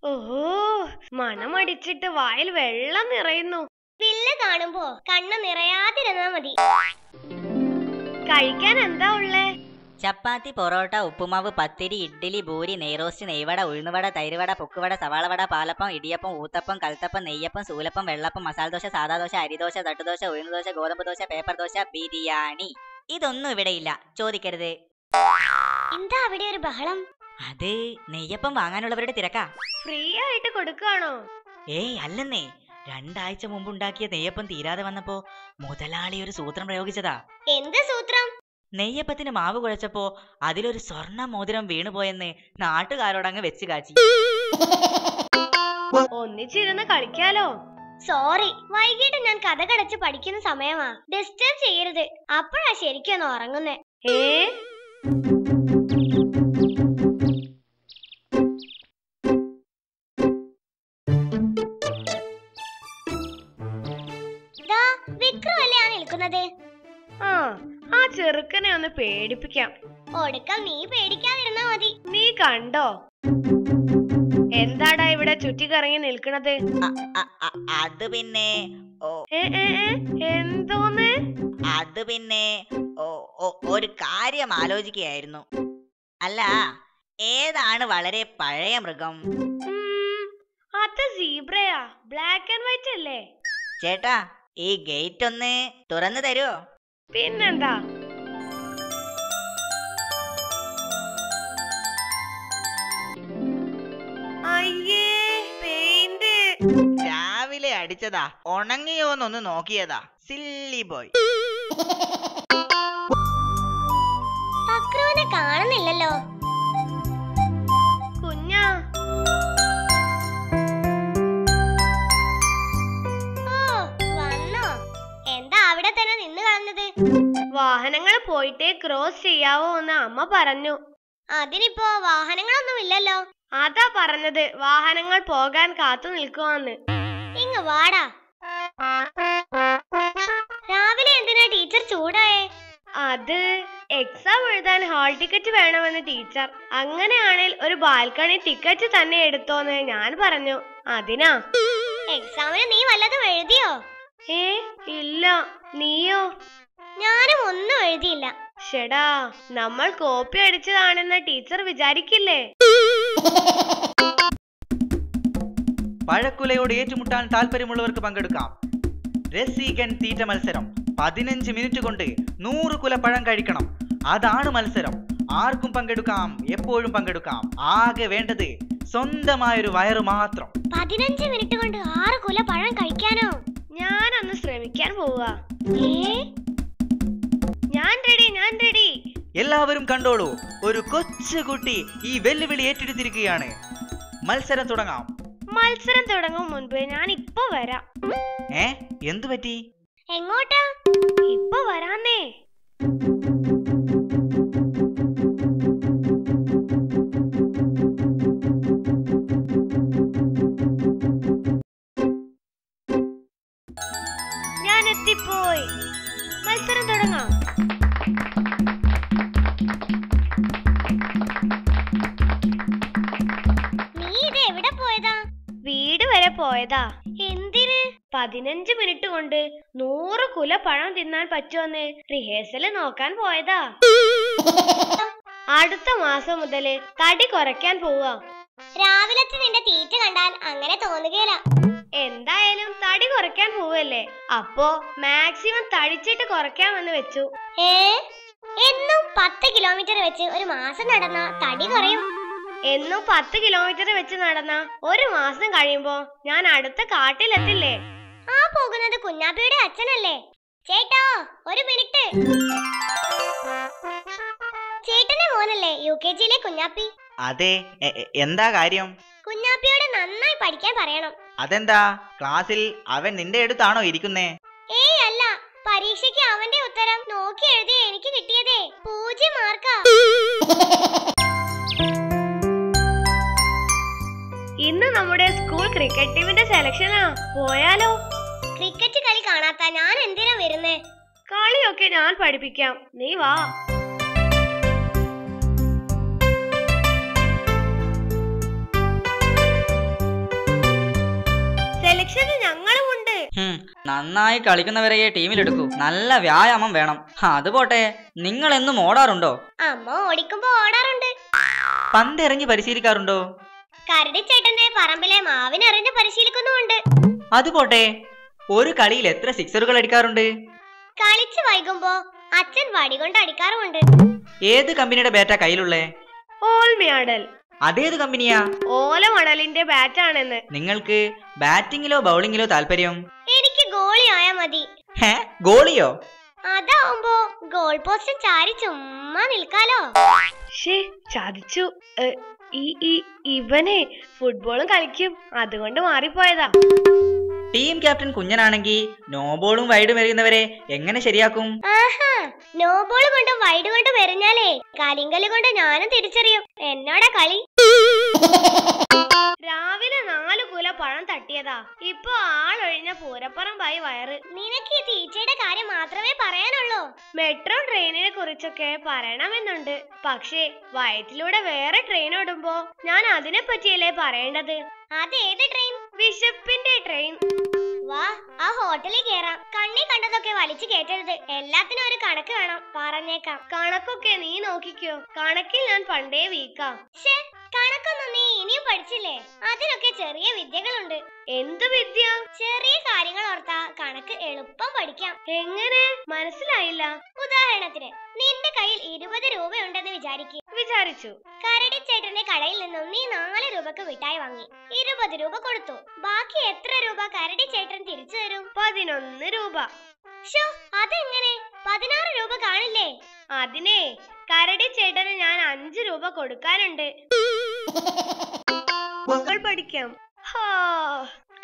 ഓഹോ, മണമടിച്ചിട്ട് വായിൽ വെള്ളം നിറയുന്നു. വില്ല് കാണുമ്പോ കണ്ണ് നിറയാതിരുന്നാ മതി. കഴിക്കാൻ എന്താ ഉള്ളേ? ചപ്പാത്തി, പൊറോട്ട, ഉപ്പുമാവ്, പത്തിരി, ഇഡ്ഡലി, പൂരി, നെയ്റോസ്റ്റ്, നെയ്വട, ഉഴുന്നുവട, തൈരുവട, പൊക്കുവട, സവാളവട, പാലപ്പം, ഇടിയപ്പം, ഊത്തപ്പം, കൽത്തപ്പം, നെയ്യപ്പം, സൂലപ്പം, വെള്ളപ്പം, മസാലദോശ, സാദാദോശ, അരിദോശ, തട്ടുദോശ, ഉഴുന്നുദോശ, ഗോതമ്പ് ദോശ, പേപ്പർ ദോശ, ബിരിയാണി. ഇതൊന്നും ഇവിടെയില്ല, ചോദിക്കരുത്. എന്താ അവിടെ ഒരു ബഹളം? അത് നെയ്യപ്പം വാങ്ങാനുള്ളവരുടെ തിരക്കാ. ഫ്രീ ആയിട്ട് കൊടുക്കാണോ? ഏയ് അല്ലെന്നേ, 2 ആഴ്ച മുമ്പുണ്ടാക്കിയ നെയ്യപ്പം തീരാതെ വന്നപ്പോ മുതലാളി ഒരു സൂത്രം പ്രയോഗിച്ചതാ. എന്ത് സൂത്രം? നെയ്യപ്പത്തിന് മാവ് കുഴച്ചപ്പോ അതിലൊരു സ്വർണ്ണ മോതിരം വീണുപോയെന്ന് നാട്ടുകാരോടങ്ങ് വെച്ച് കാച്ചി. ഒന്നിച്ചിരുന്ന് കളിക്കാലോ. സോറി, വൈകിട്ട് ഞാൻ കഥ കടച്ച് പഠിക്കുന്ന സമയമാ. ഡിസ്റ്റർബ് ചെയ്യരുത്. അപ്പോഴാ ശരിക്കൊന്ന് ഉറങ്ങുന്നേ. വിക്രമല്ലേ ആ നിൽക്കുന്നത്? ആ ചെറുക്കനെ ഒന്ന് പേടിപ്പിക്കാം. ഒടുക്കം നീ പേടിക്കാതിരുന്നാ മതി. നീ കണ്ടോ എന്താടാ ഇവിടെ ചുറ്റിക്കറങ്ങി നിൽക്കണത്? അത് പിന്നെ എന്തോന്ന്? അത് പിന്നെ ഒരു കാര്യം ആലോചിക്കുകയായിരുന്നു. അല്ല, ഏതാണ് വളരെ പഴയ മൃഗം? അത് സീബ്രയാ. ബ്ലാക്ക് ആൻഡ് വൈറ്റ് അല്ലേ? ചേട്ടാ, ഈ ഗേറ്റ് ഒന്ന് തുറന്നു തരുമോ? പിന്നെന്താ. അയ്യേ, പെയിന്റ് രാവിലെ അടിച്ചതാ, ഉണങ്ങിയോന്നൊന്ന് നോക്കിയതാ. Silly boy. അക്രുവിനെ കാണുന്നില്ലല്ലോ. കുഞ്ഞാ, അവിടെ തന്നെ നിന്ന് കളഞ്ഞത്? വാഹനങ്ങൾ പോയിട്ടേ ക്രോസ് ചെയ്യാവോ എന്ന് അമ്മ പറഞ്ഞു. അതിനിപ്പോ വാഹനങ്ങളൊന്നും ഇല്ലല്ലോ. അതാ പറഞ്ഞത്, വാഹനങ്ങൾ പോകാൻ കാത്തു നിൽക്കുവാന്ന്. ഇങ്ങ് വാടാ. രാവിലെ എന്തിനാ ടീച്ചർ ചൂടായേ? അത് എക്സാം എഴുതാൻ ഹാൾ ടിക്കറ്റ് വേണമെന്ന് ടീച്ചർ. അങ്ങനെയാണെങ്കിൽ ഒരു ബാൽക്കണി ടിക്കറ്റ് തന്നെ എടുത്തോന്ന് ഞാൻ പറഞ്ഞു. അതിനാ. എക്സാമിന് നീ വല്ലതും എഴുതിയോ? ഇല്ല. നീയോ? ഞാനും ഒന്നും എഴുതിയില്ല. ഷെടാ, നമ്മൾ കോപ്പി അടിച്ചതാണെന്ന് ടീച്ചർ വിചാരിക്കില്ലേ? പഴക്കുലയോട് ഏറ്റുമുട്ടാൻ താല്പര്യമുള്ളവർക്ക് പങ്കെടുക്കാം. രസികൻ തീറ്റ മത്സരം. 15 മിനിറ്റ് കൊണ്ട് 100 കുല പഴം കഴിക്കണം. അതാണ് മത്സരം. ആർക്കും പങ്കെടുക്കാം, എപ്പോഴും പങ്കെടുക്കാം. ആകെ വേണ്ടത് സ്വന്തമായൊരു വയറ് മാത്രം. 15 മിനിറ്റ് കൊണ്ട് 6 കുല പഴം കഴിക്കാനോ? ഞാനൊന്ന് ശ്രമിക്കാൻ പോവാ. ഞാൻ റെഡി. എല്ലാവരും കണ്ടോളൂ, ഒരു കൊച്ചുകുട്ടി ഈ വെല്ലുവിളി ഏറ്റെടുത്തിരിക്കുകയാണ്. മത്സരം തുടങ്ങാം. മത്സരം തുടങ്ങും മുൻപ് ഞാൻ ഇപ്പൊ വരാം. എന്തു പറ്റി? എങ്ങോട്ടാ? ഇപ്പൊ വരാന്നേ. ഞാൻ എത്തിപ്പോയി. മത്സരം തുടങ്ങാം. നീ ഇത് എവിടെ പോയതാ? വീട് വരെ പോയതാ. എന്തിന്? 15 മിനിറ്റ് കൊണ്ട് 100 കുല പഴം തിന്നാൻ പറ്റുമെന്ന് റിഹേഴ്സല് നോക്കാൻ പോയതാ. അടുത്ത മാസം മുതല് തടി കുറയ്ക്കാൻ പോവാ. രാവിലത്തെ നിന്റെ തീറ്റ കണ്ടാൽ അങ്ങനെ തോന്നുകയില്ല. എന്തായാലും തടി കുറയ്ക്കാൻ പോവല്ലേ, അപ്പോ മാക്സിമം തടിച്ചിട്ട് കുറയ്ക്കാമെന്ന് വെച്ചു. എന്നും 10 കിലോമീറ്റർ വെച്ച് ഒരു മാസം നടന്ന തടി കുറയും. എന്നും 10 കിലോമീറ്റർ വെച്ച് നടന്ന ഒരു മാസം കഴിയുമ്പോ ഞാൻ അടുത്ത കാട്ടിലെത്തില്ലേ? ആ പോകുന്നത് കുഞ്ഞാപ്പിയുടെ അച്ഛനല്ലേ? ചേട്ടാ, ഒരു മിനിറ്റ്. ചേട്ടന്റെ മോനല്ലേ UKG-യിലെ കുഞ്ഞാപ്പി? അതെ, എന്താ കാര്യം? കുഞ്ഞാപ്പിയോട് നന്നായി പഠിക്കാൻ പറയണം. അതെന്താ, ക്ലാസ്സിൽ അവൻ നിന്റെ അടുത്താണോ ഇരിക്കുന്നേ? അല്ല, പരീക്ഷയ്ക്ക് അവന്റെ ഉത്തരം നോക്കി എഴുതി എനിക്ക് കിട്ടിയതേ 0 മാർക്കാ. ഇന്ന് നമ്മുടെ സ്കൂൾ ക്രിക്കറ്റ് ടീമിന്റെ സെലക്ഷനാ. പോയാലോ? ക്രിക്കറ്റ് കളി കാണാത്ത ഞാൻ എന്തിനാ വരുന്നേ? കളിയൊക്കെ ഞാൻ പഠിപ്പിക്കാം, നീ വാ. സെലക്ഷന് ഞങ്ങളുമുണ്ട്. നന്നായി കളിക്കുന്നവരെയെ ടീമിലെടുക്കൂ. നല്ല വ്യായാമം വേണം. അത് പോട്ടെ, നിങ്ങൾ എന്നും ഓടാറുണ്ടോ? അമ്മ ഓടിക്കുമ്പോ ഓടാറുണ്ട്. പന്ത് എറിഞ്ഞ് പരിശീലിക്കാറുണ്ടോ? കരടിച്ചേട്ടന്റെ പറമ്പിലെ മാവിനെറിഞ്ഞ് പരിശീലിക്കുന്നുമുണ്ട്. അതുപോട്ടെ, ഒരു കളിയിൽ എത്ര സിക്സറുകൾ അടിക്കാറുണ്ട്? കളിച്ചു വൈകുമ്പോ അച്ഛൻ വടി കൊണ്ട് അടിക്കാറുമുണ്ട്. ഏത് കമ്പനിയുടെ ബാറ്റാ കയ്യിലുള്ളേ? ഓൾമിയാടൽ. അതേത് കമ്പനിയാ? ഓലമടലിന്റെ ബാറ്റാണെന്ന്. നിങ്ങൾക്ക് ബാറ്റിങ്ങിലോ ബൗളിങ്ങിലോ താല്പര്യം? എനിക്ക് ഗോളി ആയാ മതി. ഗോളിയോ? അതാവുമ്പോ ഗോൾ പോസ്റ്റും ചാരി ചുമ്മാ നിൽക്കാലോ. ചതിച്ചു. ഇവനെ ഫുട്ബോളും കളിക്കും, അതുകൊണ്ട് മാറിപ്പോയതാ. ടീം ക്യാപ്റ്റൻ കുഞ്ഞനാണെങ്കിൽ നോ ബോളും വൈഡും എറിയുന്നവരെ എങ്ങനെ ശരിയാക്കും? ആഹാ, നോ ബോൾ കൊണ്ടും വൈഡ് കൊണ്ടും എറിഞ്ഞാലേ കരിങ്കല് കൊണ്ട് ഞാനും തിരിച്ചറിയും എന്നോടാ കളി. രാവിലെ 4 കുല പഴം തട്ടിയതാ, ഇപ്പൊ ആളൊഴിഞ്ഞ പൂരപ്പറമ്പായി വയറ്. നിനക്ക് ഈ തീറ്റയുടെ കാര്യം മാത്രമേ പറയാനുള്ളൂ. മെട്രോ ട്രെയിനിനെ കുറിച്ചൊക്കെ പറയണമെന്നുണ്ട്. പക്ഷേ വയറ്റിലൂടെ വേറെ ട്രെയിൻ ഓടുമ്പോ ഞാൻ അതിനെ പറ്റിയല്ലേ പറയേണ്ടത്. അതേത് ട്രെയിൻ? വിശപ്പിന്റെ ട്രെയിൻ. വാ, ആ ഹോട്ടലിൽ കേറാം. കണ്ണി കണ്ടതൊക്കെ വലിച്ചു കേട്ടരുത്. എല്ലാത്തിനും ഒരു കണക്ക് വേണം, പറഞ്ഞേക്കാം. കണക്കൊക്കെ നീ നോക്കിക്കോ, കണക്കിൽ ഞാൻ പണ്ടേ വീക്കാം. കണക്കൊന്നും നീ ഇനിയും പഠിച്ചില്ലേ? അതിനൊക്കെ ചെറിയ വിദ്യകളുണ്ട്. എന്ത് വിദ്യ? ചെറിയ കാര്യങ്ങൾ ഓർത്താ കണക്ക് എളുപ്പം പഠിക്കാം. എങ്ങനെ? മനസ്സിലായില്ല. ഉദാഹരണത്തിന്, നിന്റെ കയ്യിൽ 20 രൂപയുണ്ടെന്ന് വിചാരിച്ചു. കരടിച്ചേട്ടന്റെ കടയിൽ നിന്നും നീ 4 രൂപക്ക് മിഠായി വാങ്ങി. 20 രൂപ കൊടുത്തു. ബാക്കി എത്ര രൂപ കരടിച്ചേട്ടൻ തിരിച്ചു തരും? 11 രൂപ. അതെങ്ങനെ? 16 രൂപ കാണില്ലേ? അതിനെ കരടിച്ചേട്ടന് ഞാൻ 5 രൂപ കൊടുക്കാനുണ്ട്. മക്കൾ പഠിക്കാം.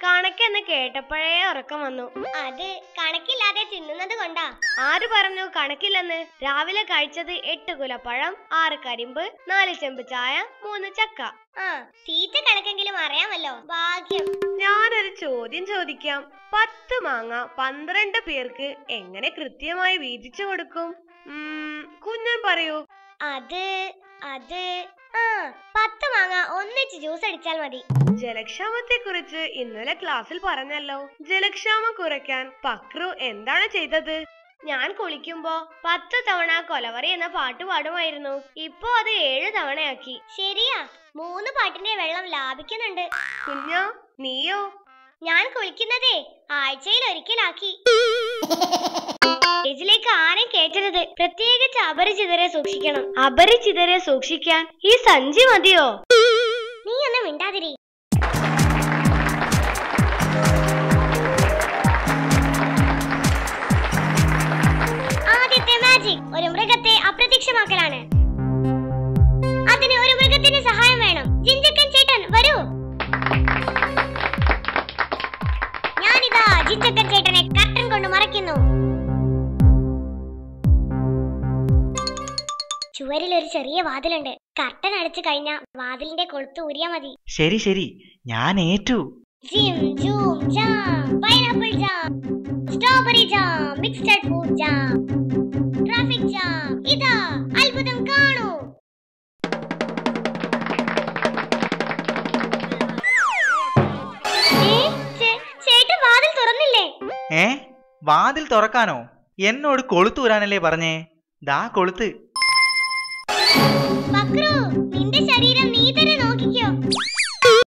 കണക്കെന്ന് കേട്ടപ്പോഴേ ഉറക്കം വന്നു. അത് കണക്കില്ലാതെ തിന്നുന്നത് കൊണ്ടാ. ആര് പറഞ്ഞു കണക്കില്ലെന്ന്? രാവിലെ കഴിച്ചത് 8 കുലപ്പഴം, 6 കരിമ്പ്, 4 ചെമ്പ് ചായ, 3 ചക്ക. തീറ്റ കണക്കെങ്കിലും അറിയാമല്ലോ, ഭാഗ്യം. ഞാനൊരു ചോദ്യം ചോദിക്കാം. 10 മാങ്ങ 12 പേർക്ക് എങ്ങനെ കൃത്യമായി വീതിച്ചു കൊടുക്കും? കുഞ്ഞൻ പറയൂ. അത് 10 മാങ്ങ ഒന്നിച്ച് ജ്യൂസ് അടിച്ചാൽ മതി. ജലക്ഷാമത്തെ കുറിച്ച് ഇന്നലെ ക്ലാസ്സിൽ പറഞ്ഞല്ലോ. ജലക്ഷാമം കുറയ്ക്കാൻ പക്രു എന്താണ് ചെയ്തത്? ഞാൻ കുളിക്കുമ്പോ 10 തവണ കൊലവറി എന്ന പാട്ട് പാടുമായിരുന്നു. ഇപ്പോ അത് 7 തവണയാക്കി. ശരിയാ, 3 പാട്ടിന്റെ വെള്ളം ലാഭിക്കുന്നുണ്ട്. കുഞ്ഞാ, നീയോ? ഞാൻ കുളിക്കുന്നതേ ആഴ്ചയിൽ ഒരിക്കലാക്കി. സ്റ്റേജിലേക്ക് ആരെയും കേറ്റരുത്, പ്രത്യേകിച്ച് അപരിചിതരെ സൂക്ഷിക്കണം. അപരിചിതരെ സൂക്ഷിക്കാൻ ഈ സഞ്ചി മതിയോ? നീ ഒന്ന് മിണ്ടാതിരി. ആദ്യത്തെ മാജിക് ഒരു മൃഗത്തെ അപ്രത്യക്ഷമാക്കലാണ്. അതിന് ഒരു മൃഗത്തിന്റെ സഹായം വേണം. ജിഞ്ചക്കൻ ചേട്ടൻ വരൂ. ഞാനിതാ ജിഞ്ചക്കൻ ചേട്ടനെ കർട്ടൻ കൊണ്ട് മറയ്ക്കുന്നു. ചുവരിൽ ഒരു ചെറിയ വാതിലുണ്ട്. കർട്ടൻ അടച്ചു കഴിഞ്ഞാ വാതിലിന്റെ കൊളുത്ത് ഊരിയാ മതി. ശരി, ഞാൻ ഏറ്റു. ജിം ജൂം jam, pineapple jam, strawberry jam, mixed fruit jam, traffic jam. ഇതാ അത്ഭുതം കാണൂ. ചേട്ടൻ വാതിൽ തുറന്നില്ലേ? വാതിൽ തുറക്കാനോ? എന്നോട് കൊളുത്തൂരാനല്ലേ പറഞ്ഞേ? ദാ കൊളുത്ത്.